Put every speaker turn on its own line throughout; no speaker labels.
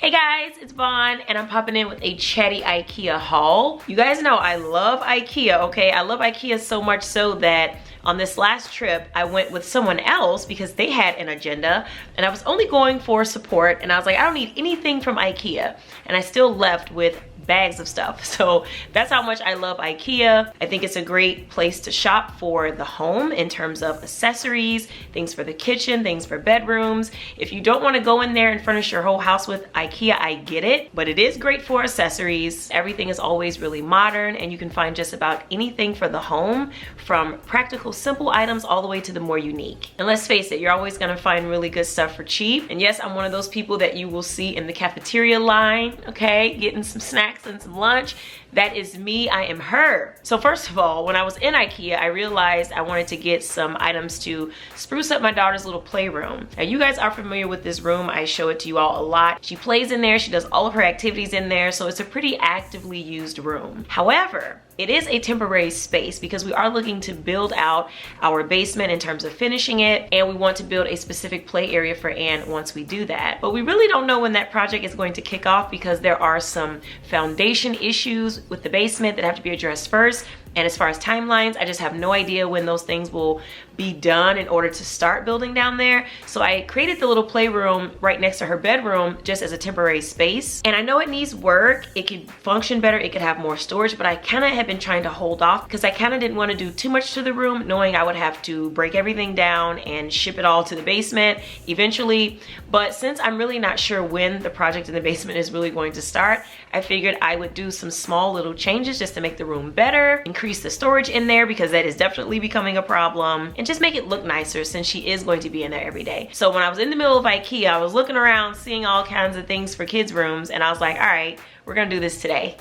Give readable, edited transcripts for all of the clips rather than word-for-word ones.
Hey guys, it's Vaughn and I'm popping in with a chatty IKEA haul. You guys know I love IKEA, okay? I love IKEA so much so that on this last trip, I went with someone else because they had an agenda and I was only going for support and I was like, I don't need anything from IKEA. And I still left with bags of stuff. So that's how much I love IKEA. I think it's a great place to shop for the home in terms of accessories, things for the kitchen, things for bedrooms. If you don't want to go in there and furnish your whole house with IKEA, I get it, but it is great for accessories. Everything is always really modern and you can find just about anything for the home, from practical simple items all the way to the more unique. And let's face it, you're always gonna find really good stuff for cheap. And yes, I'm one of those people that you will see in the cafeteria line, okay, getting some snacks and some lunch. That is me, I am her. So first of all, when I was in IKEA, I realized I wanted to get some items to spruce up my daughter's little playroom. Now you guys are familiar with this room. I show it to you all a lot. She plays in there, she does all of her activities in there, so it's a pretty actively used room. However, it is a temporary space because we are looking to build out our basement in terms of finishing it, and we want to build a specific play area for Anne once we do that. But we really don't know when that project is going to kick off because there are some foundation issues with the basement that have to be addressed first. And as far as timelines, I just have no idea when those things will be done in order to start building down there. So I created the little playroom right next to her bedroom just as a temporary space. And I know it needs work. It could function better. It could have more storage, but I kind of have been trying to hold off because I kind of didn't want to do too much to the room, knowing I would have to break everything down and ship it all to the basement eventually. But since I'm really not sure when the project in the basement is really going to start, I figured I would do some small little changes just to make the room better, increase the storage in there because that is definitely becoming a problem, and just make it look nicer since she is going to be in there every day. So when I was in the middle of IKEA, I was looking around seeing all kinds of things for kids' rooms, and I was like, all right, we're gonna do this today.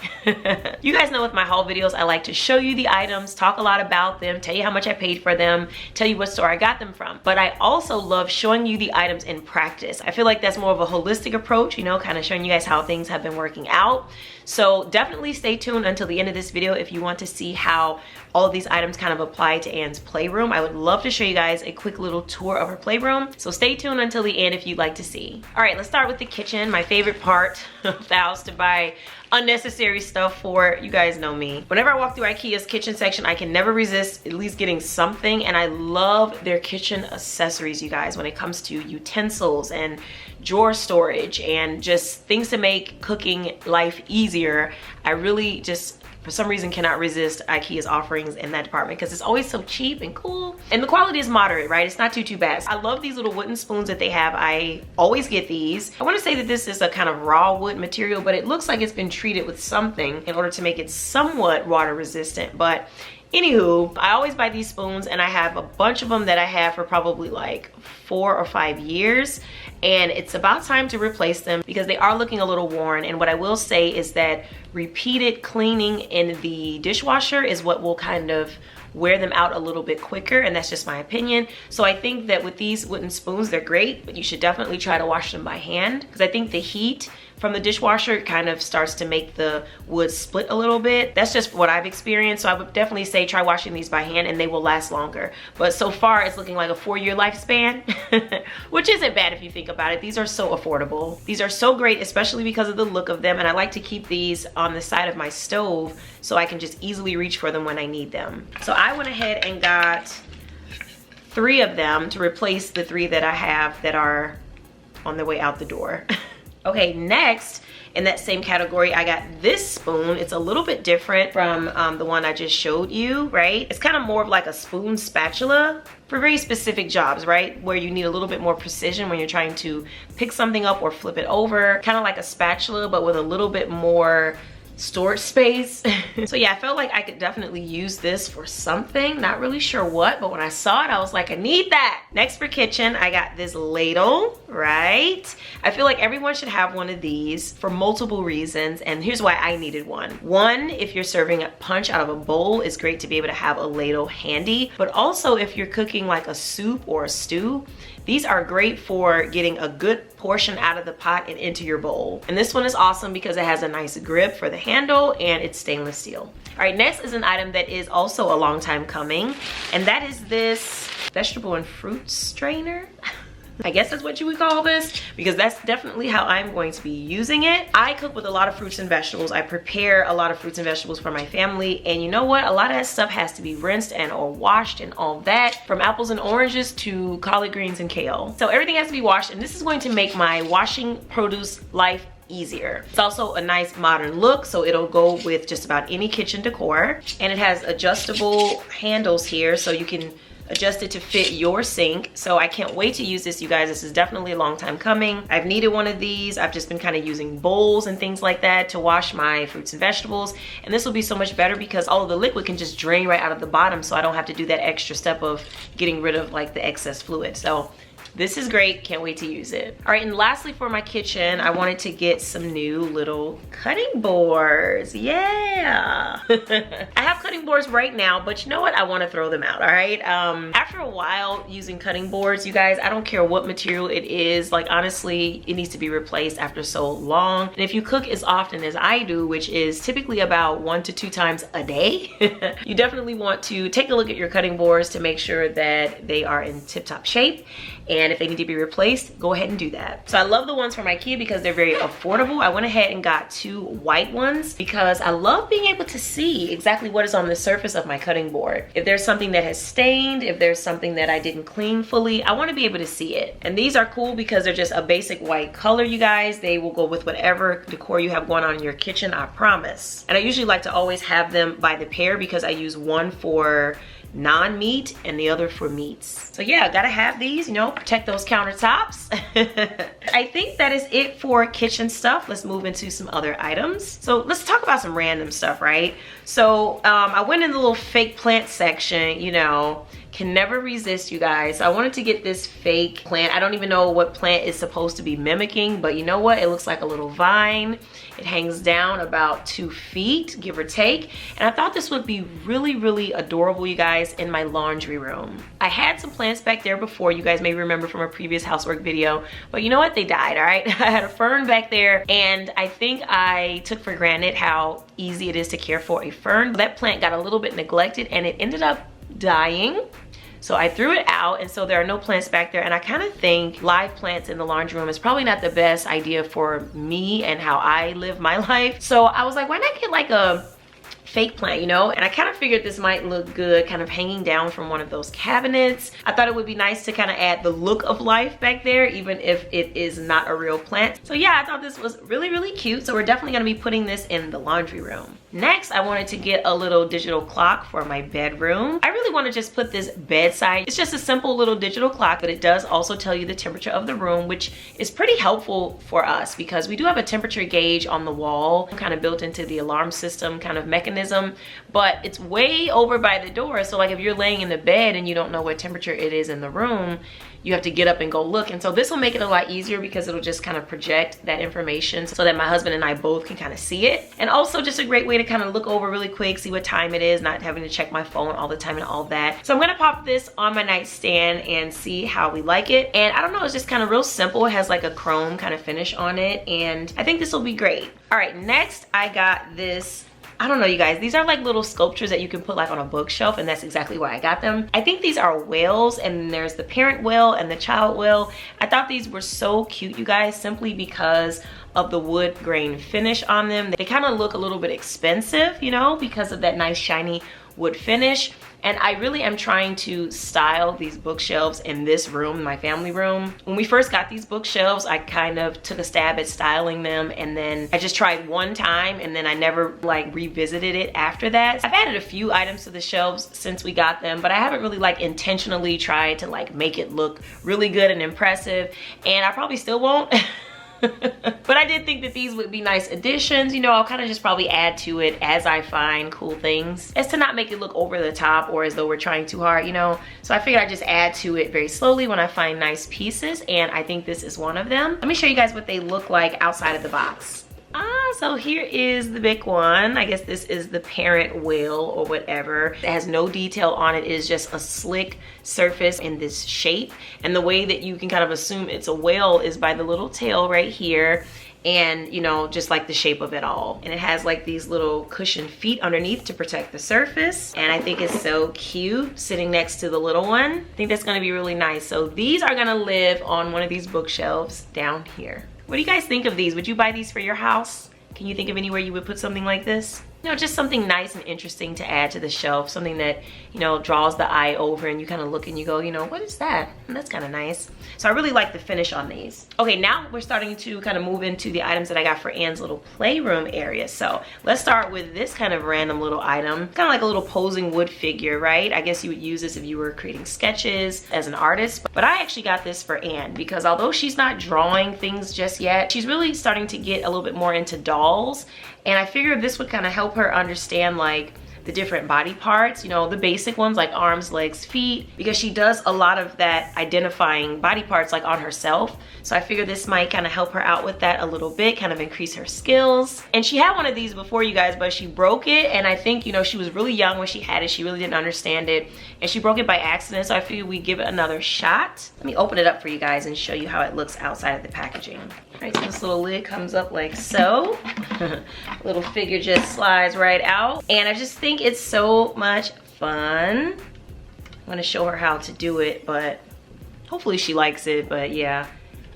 You guys know with my haul videos, I like to show you the items, talk a lot about them, tell you how much I paid for them, tell you what store I got them from. But I also love showing you the items in practice. I feel like that's more of a holistic approach, you know, kind of showing you guys how things have been working out. So definitely stay tuned until the end of this video if you want to see how all of these items kind of apply to Anne's playroom. I would love to show you guys a quick little tour of her playroom. So stay tuned until the end if you'd like to see. All right, let's start with the kitchen, my favorite part of the house to buy unnecessary stuff for. You guys know me. Whenever I walk through IKEA's kitchen section, I can never resist at least getting something, and I love their kitchen accessories, you guys, when it comes to utensils and drawer storage and just things to make cooking life easier. I really just, for some reason, cannot resist IKEA's offerings in that department because it's always so cheap and cool. And the quality is moderate, right? It's not too bad. I love these little wooden spoons that they have. I always get these. I want to say that this is a kind of raw wood material, but it looks like it's been treated with something in order to make it somewhat water resistant. But anywho, I always buy these spoons and I have a bunch of them that I have for probably like 4 or 5 years. And it's about time to replace them because they are looking a little worn. And what I will say is that repeated cleaning in the dishwasher is what will kind of wear them out a little bit quicker, and that's just my opinion. So I think that with these wooden spoons, they're great, but you should definitely try to wash them by hand because I think the heat from the dishwasher kind of starts to make the wood split a little bit. That's just what I've experienced. So I would definitely say try washing these by hand and they will last longer. But so far it's looking like a 4-year lifespan, which isn't bad if you think about it. These are so affordable. These are so great, especially because of the look of them. And I like to keep these on the side of my stove so I can just easily reach for them when I need them. So I went ahead and got 3 of them to replace the 3 that I have that are on their way out the door. Okay, next in that same category, I got this spoon. It's a little bit different from the one I just showed you, right? It's kind of more of like a spoon spatula for very specific jobs, right? Where you need a little bit more precision when you're trying to pick something up or flip it over. Kind of like a spatula, but with a little bit more storage space. So yeah, I felt like I could definitely use this for something, not really sure what, but when I saw it I was like, I need that. Next for kitchen, I got this ladle, right? I feel like everyone should have one of these for multiple reasons, and here's why I needed one. One, if you're serving a punch out of a bowl, it's great to be able to have a ladle handy, but also if you're cooking like a soup or a stew, these are great for getting a good portion out of the pot and into your bowl. And this one is awesome because it has a nice grip for the handle and it's stainless steel. All right, next is an item that is also a long time coming, and that is this vegetable and fruit strainer. I guess that's what you would call this, because that's definitely how I'm going to be using it. I cook with a lot of fruits and vegetables. I prepare a lot of fruits and vegetables for my family, and you know what? A lot of that stuff has to be rinsed and or washed and all that, from apples and oranges to collard greens and kale. So everything has to be washed, and this is going to make my washing produce life easier. It's also a nice modern look, so it'll go with just about any kitchen decor. And it has adjustable handles here, so you can adjust it to fit your sink. So I can't wait to use this, you guys. This is definitely a long time coming. I've needed one of these. I've just been kind of using bowls and things like that to wash my fruits and vegetables. And this will be so much better because all of the liquid can just drain right out of the bottom, so I don't have to do that extra step of getting rid of like the excess fluid. So this is great, can't wait to use it. All right, and lastly for my kitchen, I wanted to get some new little cutting boards. Yeah. I have cutting boards right now, but you know what? I wanna throw them out, all right? After a while using cutting boards, you guys, I don't care what material it is, like honestly, it needs to be replaced after so long. And if you cook as often as I do, which is typically about 1 to 2 times a day, you definitely want to take a look at your cutting boards to make sure that they are in tip-top shape. And if they need to be replaced, go ahead and do that. So I love the ones from IKEA because they're very affordable. I went ahead and got 2 white ones because I love being able to see exactly what is on the surface of my cutting board. If there's something that has stained, if there's something that I didn't clean fully, I want to be able to see it. And these are cool because they're just a basic white color, you guys. They will go with whatever decor you have going on in your kitchen, I promise. And I usually like to always have them by the pair because I use one for non-meat and the other for meats. So yeah, gotta have these, you know, protect those countertops. I think that is it for kitchen stuff. Let's move into some other items. So let's talk about some random stuff, right? So I went in the little fake plant section, you know, can never resist, you guys. I wanted to get this fake plant. I don't even know what plant is supposed to be mimicking, but you know what? It looks like a little vine. It hangs down about 2 feet, give or take. And I thought this would be really, really adorable, you guys, in my laundry room. I had some plants back there before, you guys may remember from a previous housework video, but you know what? They died, all right? I had a fern back there, and I think I took for granted how easy it is to care for a fern. That plant got a little bit neglected and it ended up dying. So I threw it out, and so there are no plants back there. And I kind of think live plants in the laundry room is probably not the best idea for me and how I live my life. So I was like, why not get like a fake plant, you know? And I kind of figured this might look good kind of hanging down from one of those cabinets. I thought it would be nice to kind of add the look of life back there, even if it is not a real plant. So yeah, I thought this was really, really cute. So we're definitely gonna be putting this in the laundry room. Next, I wanted to get a little digital clock for my bedroom. I really want to just put this bedside. It's just a simple little digital clock, but it does also tell you the temperature of the room, which is pretty helpful for us because we do have a temperature gauge on the wall, kind of built into the alarm system kind of mechanism, but it's way over by the door. So like if you're laying in the bed and you don't know what temperature it is in the room, you have to get up and go look. And so this will make it a lot easier because it'll just kind of project that information so that my husband and I both can kind of see it. And also just a great way to kind of look over really quick, see what time it is, not having to check my phone all the time and all that. So I'm gonna pop this on my nightstand and see how we like it. And I don't know, it's just kind of real simple. It has like a chrome kind of finish on it, and I think this will be great. All right, next I got this, I don't know, you guys, these are like little sculptures that you can put like on a bookshelf, and that's exactly why I got them. I think these are whales, and there's the parent whale and the child whale. I thought these were so cute, you guys, simply because of the wood grain finish on them. They kind of look a little bit expensive, you know, because of that nice shiny wood finish. And I really am trying to style these bookshelves in this room, my family room. When we first got these bookshelves, I kind of took a stab at styling them, and then I just tried one time, and then I never like revisited it after that. I've added a few items to the shelves since we got them, but I haven't really like intentionally tried to like make it look really good and impressive, and I probably still won't. But I did think that these would be nice additions. You know, I'll kind of just probably add to it as I find cool things, as to not make it look over the top or as though we're trying too hard, you know. So I figured I'd just add to it very slowly when I find nice pieces, and I think this is one of them. Let me show you guys what they look like outside of the box. So here is the big one. I guess this is the parent whale or whatever. It has no detail on it. It is just a slick surface in this shape. And the way that you can kind of assume it's a whale is by the little tail right here. and you know, just like the shape of it all. And it has like these little cushioned feet underneath to protect the surface, and I think it's so cute sitting next to the little one. I think that's gonna be really nice. So these are gonna live on one of these bookshelves down here. What do you guys think of these? Would you buy these for your house? Can you think of anywhere you would put something like this? You know, just something nice and interesting to add to the shelf, something that, you know, draws the eye over and you kind of look and you go, you know, what is that? And that's kind of nice. So I really like the finish on these. Okay, now we're starting to kind of move into the items that I got for Anne's little playroom area. So let's start with this kind of random little item, kind of like a little posing wood figure, right? I guess you would use this if you were creating sketches as an artist. But I actually got this for Anne because although she's not drawing things just yet, she's really starting to get a little bit more into dolls. And I figured this would kind of help her understand like the different body parts, you know, the basic ones like arms, legs, feet, because she does a lot of that identifying body parts like on herself. So I figured this might kind of help her out with that a little bit, kind of increase her skills. And she had one of these before, you guys, but she broke it. And I think, you know, she was really young when she had it. She really didn't understand it. And she broke it by accident. So I figured we'd give it another shot. Let me open it up for you guys and show you how it looks outside of the packaging. All right, so this little lid comes up like so. Little figure just slides right out. And I just think it's so much fun. I'm gonna show her how to do it, but hopefully she likes it. But yeah,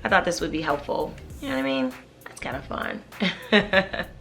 I thought this would be helpful. You know what I mean? That's kind of fun.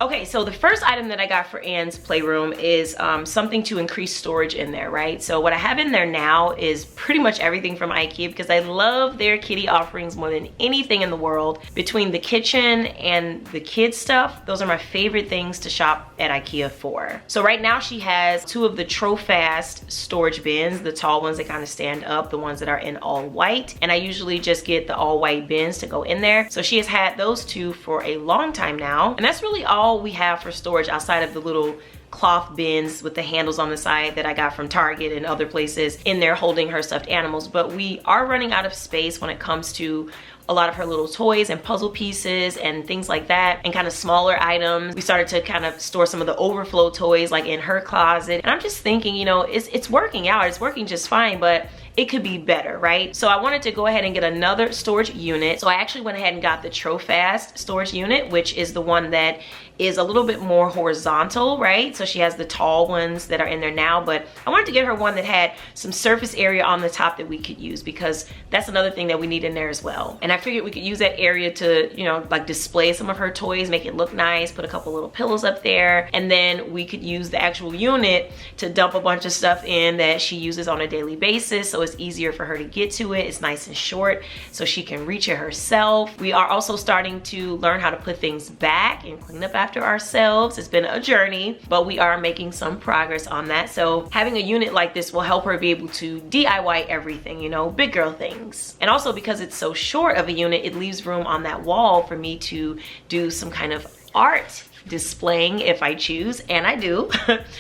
Okay, so the first item that I got for Anne's playroom is something to increase storage in there, right? So what I have in there now is pretty much everything from IKEA because I love their kitty offerings more than anything in the world. Between the kitchen and the kids stuff, those are my favorite things to shop at IKEA for. So right now she has two of the Trofast storage bins, the tall ones that kind of stand up, the ones that are in all white. And I usually just get the all white bins to go in there. So she has had those two for a long time now. And that's really all we have for storage outside of the little cloth bins with the handles on the side that I got from Target and other places in there holding her stuffed animals. But we are running out of space when it comes to a lot of her little toys and puzzle pieces and things like that, and kind of smaller items. We started to kind of store some of the overflow toys like in her closet. And I'm just thinking, you know, it's working out, it's working just fine, but it could be better, right? So I wanted to go ahead and get another storage unit. So I actually went ahead and got the Trofast storage unit, which is the one that is a little bit more horizontal, right? So she has the tall ones that are in there now, but I wanted to get her one that had some surface area on the top that we could use because that's another thing that we need in there as well. And I figured we could use that area to, you know, like display some of her toys, make it look nice, put a couple little pillows up there, and then we could use the actual unit to dump a bunch of stuff in that she uses on a daily basis, so it's easier for her to get to it. It's nice and short, so she can reach it herself. We are also starting to learn how to put things back and clean up after ourselves. It's been a journey, but we are making some progress on that. So having a unit like this will help her be able to DIY everything, you know, big girl things. And also because it's so short of a unit, it leaves room on that wall for me to do some kind of art displaying if I choose, and I do.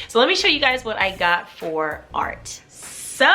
So let me show you guys what I got for art. So,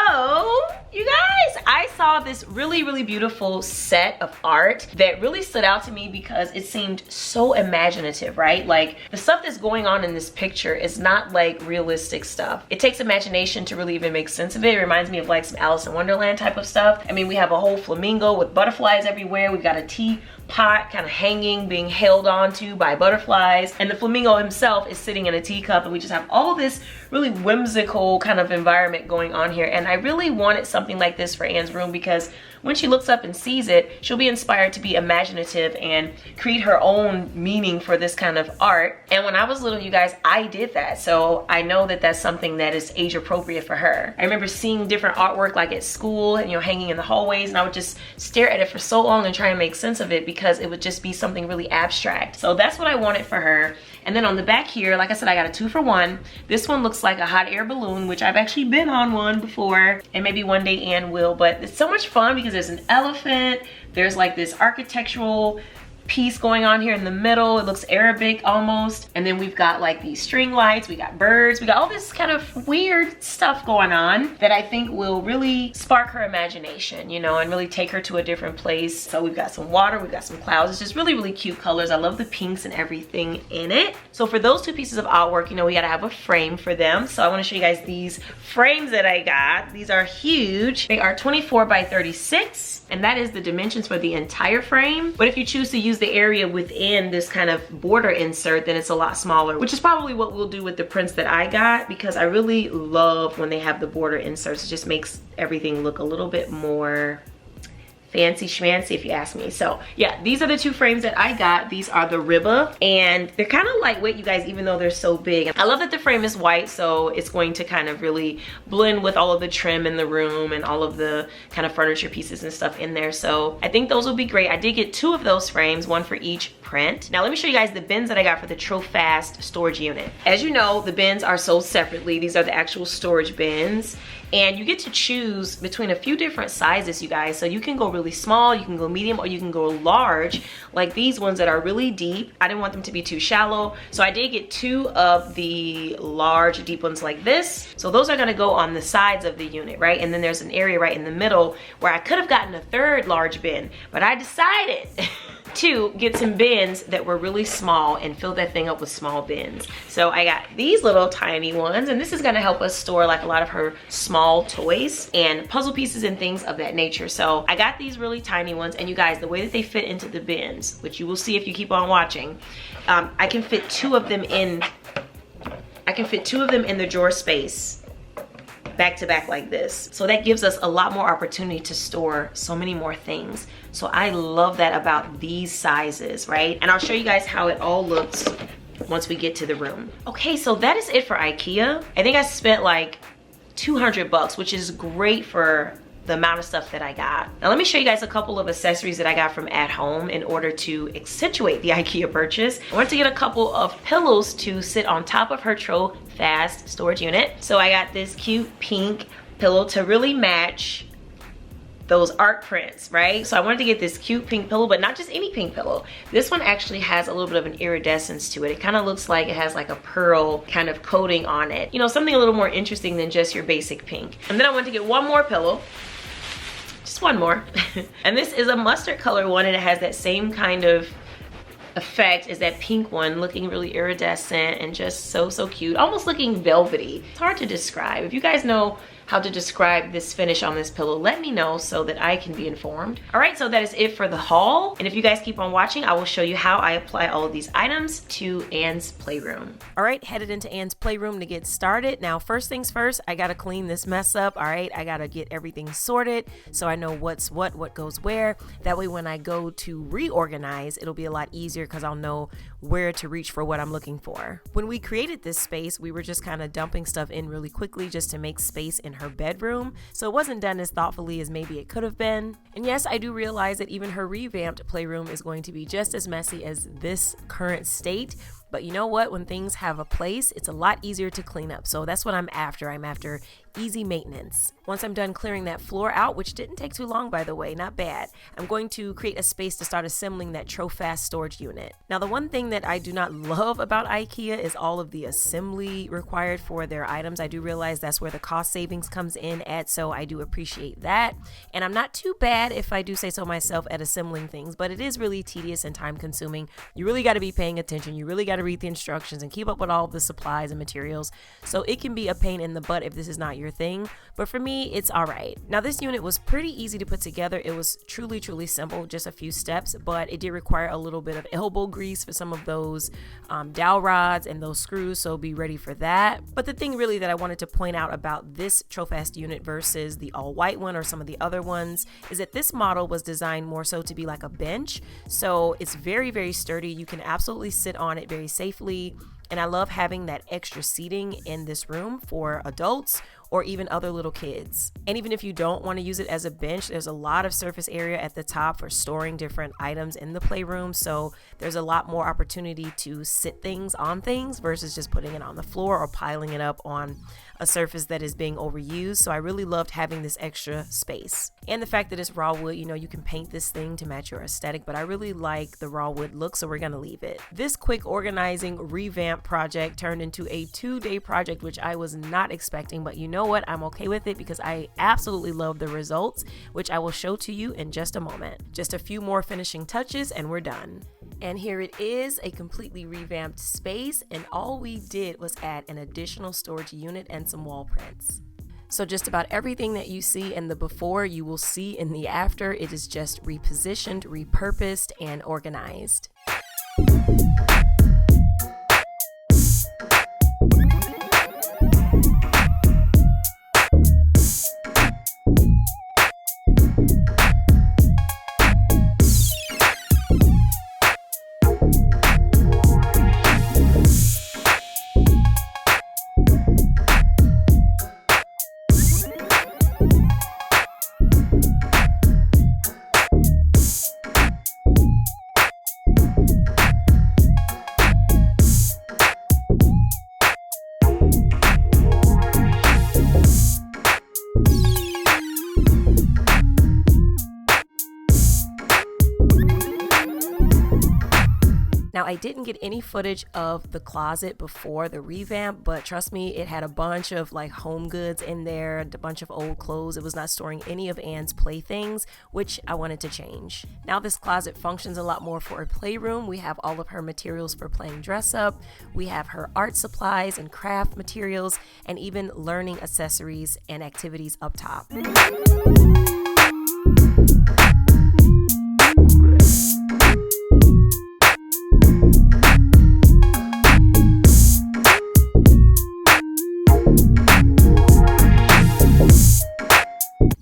you guys, I saw this really beautiful set of art that really stood out to me because it seemed so imaginative, right? Like the stuff that's going on in this picture is not like realistic stuff. It takes imagination to really even make sense of it. It reminds me of like some Alice in Wonderland type of stuff. I mean, we have a whole flamingo with butterflies everywhere. We've got a teapot kind of hanging, being held onto by butterflies. And the flamingo himself is sitting in a teacup, and we just have all this really whimsical kind of environment going on here. And I really wanted something like this for Anne's room because when she looks up and sees it, she'll be inspired to be imaginative and create her own meaning for this kind of art. And when I was little, you guys, I did that. So I know that that's something that is age appropriate for her. I remember seeing different artwork like at school and, you know, hanging in the hallways, and I would just stare at it for so long and try and make sense of it because it would just be something really abstract. So that's what I wanted for her. And then on the back here, like I said, I got a 2-for-1. This one looks like a hot air balloon, which I've actually been on one before, and maybe one day Anne will, but it's so much fun because there's an elephant, there's like this architectural piece going on here in the middle. It looks Arabic almost. And then we've got like these string lights, we got birds, we got all this kind of weird stuff going on that I think will really spark her imagination, you know, and really take her to a different place. So we've got some water, we've got some clouds. It's just really cute colors. I love the pinks and everything in it. So for those two pieces of artwork, you know, we gotta have a frame for them. So I wanna show you guys these frames that I got. These are huge. They are 24 by 36, and that is the dimensions for the entire frame. But if you choose to use use the area within this kind of border insert, then it's a lot smaller, which is probably what we'll do with the prints that I got, because I really love when they have the border inserts. It just makes everything look a little bit more fancy schmancy, if you ask me. So yeah, these are the two frames that I got. These are the Ribba, and they're kind of lightweight, you guys, even though they're so big. I love that the frame is white, so it's going to kind of really blend with all of the trim in the room and all of the kind of furniture pieces and stuff in there. So I think those will be great. I did get 2 of those frames, 1 for each print. Now let me show you guys the bins that I got for the TroFast storage unit. As you know, the bins are sold separately. These are the actual storage bins, and you get to choose between a few different sizes, you guys. So you can go really small, you can go medium, or you can go large, like these ones that are really deep. I didn't want them to be too shallow, so I did get 2 of the large deep ones like this. So those are gonna go on the sides of the unit, right? And then there's an area right in the middle where I could have gotten a 3rd large bin, but I decided to get some bins that were really small and fill that thing up with small bins. So I got these little tiny ones, and this is gonna help us store like a lot of her small toys and puzzle pieces and things of that nature. So I got these really tiny ones, and you guys, the way that they fit into the bins, which you will see if you keep on watching, I can fit 2 of them in. I can fit 2 of them in the drawer space, back to back like this. So that gives us a lot more opportunity to store so many more things. So I love that about these sizes, right? And I'll show you guys how it all looks once we get to the room. Okay, so that is it for IKEA. I think I spent like 200 bucks, which is great for the amount of stuff that I got. Now let me show you guys a couple of accessories that I got from at home in order to accentuate the IKEA purchase. I wanted to get a couple of pillows to sit on top of her TroFast storage unit. So I got this cute pink pillow to really match those art prints, right? So I wanted to get this cute pink pillow, but not just any pink pillow. This one actually has a little bit of an iridescence to it. It kind of looks like it has like a pearl kind of coating on it. You know, something a little more interesting than just your basic pink. And then I wanted to get one more pillow. Just one more. And this is a mustard color one, and it has that same kind of effect as that pink one, looking really iridescent and just so cute, almost looking velvety. It's hard to describe. If you guys know how to describe this finish on this pillow, let me know so that I can be informed. All right, so that is it for the haul. And if you guys keep on watching, I will show you how I apply all of these items to Anne's playroom. All right, headed into Anne's playroom to get started. Now, first things first, I gotta clean this mess up, all right? I gotta get everything sorted so I know what's what goes where. That way when I go to reorganize, it'll be a lot easier because I'll know where to reach for what I'm looking for. When we created this space, we were just kind of dumping stuff in really quickly just to make space in her bedroom, so it wasn't done as thoughtfully as maybe it could have been. And yes, I do realize that even her revamped playroom is going to be just as messy as this current state. But you know what? When things have a place, it's a lot easier to clean up. So that's what I'm after. I'm after easy maintenance. Once I'm done clearing that floor out, which didn't take too long, by the way, not bad, I'm going to create a space to start assembling that TroFast storage unit. Now, the one thing that I do not love about IKEA is all of the assembly required for their items. I do realize that's where the cost savings comes in at, so I do appreciate that. And I'm not too bad, if I do say so myself, at assembling things, but it is really tedious and time consuming. You really got to be paying attention. You really got to read the instructions and keep up with all of the supplies and materials. So it can be a pain in the butt if this is not your thing, but for me, it's all right. Now, this unit was pretty easy to put together. It was truly simple, just a few steps, but it did require a little bit of elbow grease for some of those dowel rods and those screws, so be ready for that. But the thing really that I wanted to point out about this TroFast unit versus the all white one or some of the other ones is that this model was designed more so to be like a bench. So it's very sturdy. You can absolutely sit on it very safely. And I love having that extra seating in this room for adults or even other little kids. And even if you don't want to use it as a bench, there's a lot of surface area at the top for storing different items in the playroom. So there's a lot more opportunity to sit things on things versus just putting it on the floor or piling it up on a surface that is being overused. So I really loved having this extra space. And the fact that it's raw wood, you know, you can paint this thing to match your aesthetic, but I really like the raw wood look, so we're gonna leave it. This quick organizing revamp project turned into a 2-day project, which I was not expecting, but you know what? I'm okay with it because I absolutely love the results, which I will show to you in just a moment. Just a few more finishing touches and we're done. And here it is, a completely revamped space, and all we did was add an additional storage unit and some wall prints.
So just about everything that you see in the before, you will see in the after. It is just repositioned, repurposed, and organized. Now, I didn't get any footage of the closet before the revamp, but trust me, it had a bunch of like home goods in there, a bunch of old clothes. It was not storing any of Anne's playthings, which I wanted to change. Now this closet functions a lot more for a playroom. We have all of her materials for playing dress up. We have her art supplies and craft materials, and even learning accessories and activities up top.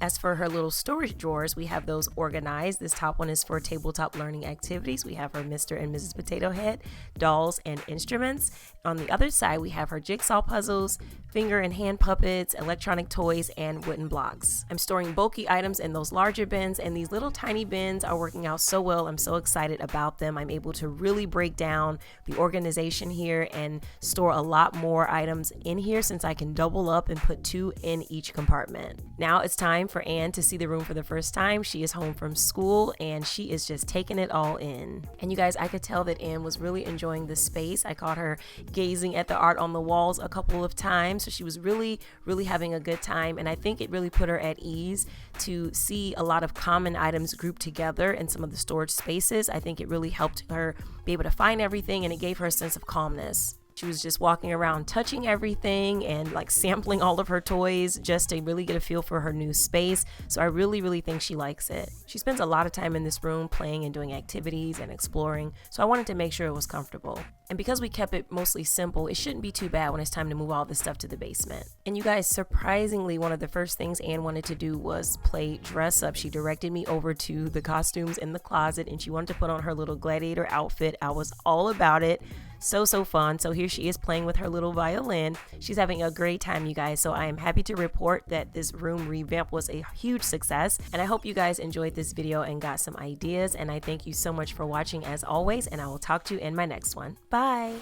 As for her little storage drawers, we have those organized. This top one is for tabletop learning activities. We have her Mr. and Mrs. Potato Head, dolls, and instruments. On the other side, we have her jigsaw puzzles, finger and hand puppets, electronic toys, and wooden blocks. I'm storing bulky items in those larger bins, and these little tiny bins are working out so well. I'm so excited about them. I'm able to really break down the organization here and store a lot more items in here since I can double up and put 2 in each compartment. Now it's time for Anne to see the room for the first time. She is home from school and she is just taking it all in. And you guys, I could tell that Anne was really enjoying the space. I caught her gazing at the art on the walls a couple of times. So she was really having a good time. And I think it really put her at ease to see a lot of common items grouped together in some of the storage spaces. I think it really helped her be able to find everything, and it gave her a sense of calmness. She was just walking around touching everything and like sampling all of her toys just to really get a feel for her new space. So I really think she likes it. She spends a lot of time in this room playing and doing activities and exploring. So I wanted to make sure it was comfortable. And because we kept it mostly simple, it shouldn't be too bad when it's time to move all this stuff to the basement. And you guys, surprisingly, one of the first things Anne wanted to do was play dress up. She directed me over to the costumes in the closet and she wanted to put on her little gladiator outfit. I was all about it. So fun. So here she is playing with her little violin. She's having a great time, you guys. So I am happy to report that this room revamp was a huge success. And I hope you guys enjoyed this video and got some ideas. And I thank you so much for watching as always. And I will talk to you in my next one. Bye.